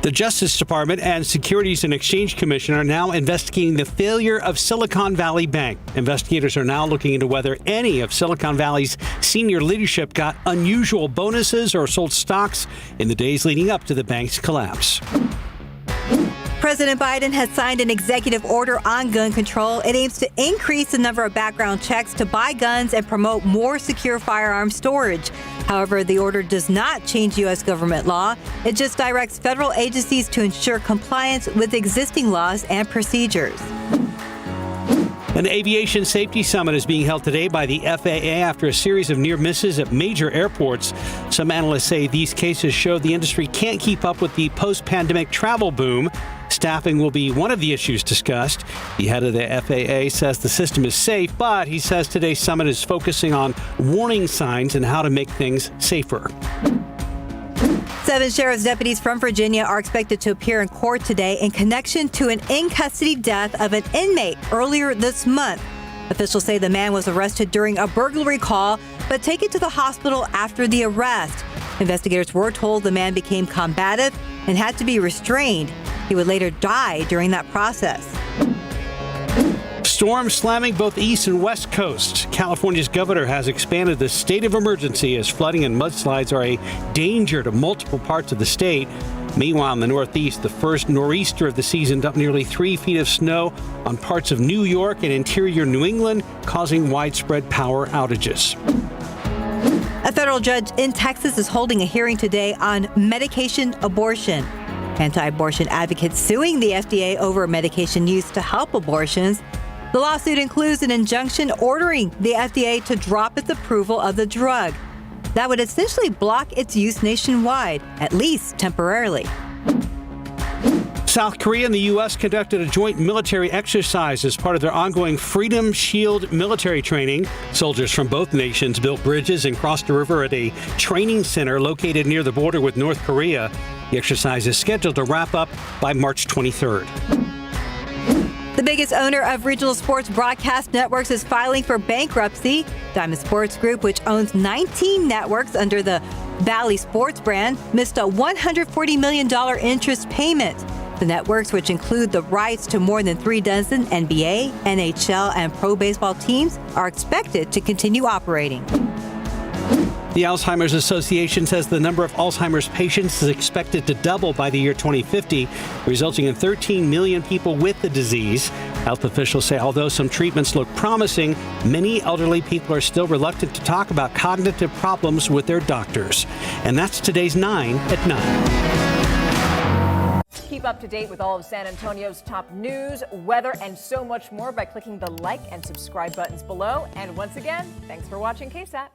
The Justice Department and Securities and Exchange Commission are now investigating the failure of Silicon Valley Bank. Investigators are now looking into whether any of Silicon Valley's senior leadership got unusual bonuses or sold stocks in the days leading up to the bank's collapse. President Biden has signed an executive order on gun control. It aims to increase the number of background checks to buy guns and promote more secure firearm storage. However, the order does not change U.S. government law. It just directs federal agencies to ensure compliance with existing laws and procedures. An aviation safety summit is being held today by the FAA after a series of near misses at major airports. Some analysts say these cases show the industry can't keep up with the post-pandemic travel boom. Staffing will be one of the issues discussed. The head of the FAA says the system is safe, but he says today's summit is focusing on warning signs and how to make things safer. 7 sheriff's deputies from Virginia are expected to appear in court today in connection to an in-custody death of an inmate earlier this month. Officials say the man was arrested during a burglary call, but taken to the hospital after the arrest. Investigators were told the man became combative and had to be restrained. He would later die during that process. Storms slamming both east and west coasts. California's governor has expanded the state of emergency as flooding and mudslides are a danger to multiple parts of the state. Meanwhile, in the Northeast, the first nor'easter of the season dumped nearly 3 feet of snow on parts of New York and interior New England, causing widespread power outages. A federal judge in Texas is holding a hearing today on medication abortion. Anti-abortion advocates suing the FDA over medication used to help abortions. The lawsuit includes an injunction ordering the FDA to drop its approval of the drug. That would essentially block its use nationwide, at least temporarily. South Korea and the U.S. conducted a joint military exercise as part of their ongoing Freedom Shield military training. Soldiers from both nations built bridges and crossed a river at a training center located near the border with North Korea. The exercise is scheduled to wrap up by March 23rd. The biggest owner of regional sports broadcast networks is filing for bankruptcy. Diamond Sports Group, which owns 19 networks under the Valley Sports brand, missed a $140 million interest payment. The networks, which include the rights to more than 3 dozen NBA, NHL, and pro baseball teams, are expected to continue operating. The Alzheimer's Association says the number of Alzheimer's patients is expected to double by the year 2050, resulting in 13 million people with the disease. Health officials say although some treatments look promising, many elderly people are still reluctant to talk about cognitive problems with their doctors. And that's today's 9 at 9. Keep up to date with all of San Antonio's top news, weather, and so much more by clicking the like and subscribe buttons below. And once again, thanks for watching KSAT.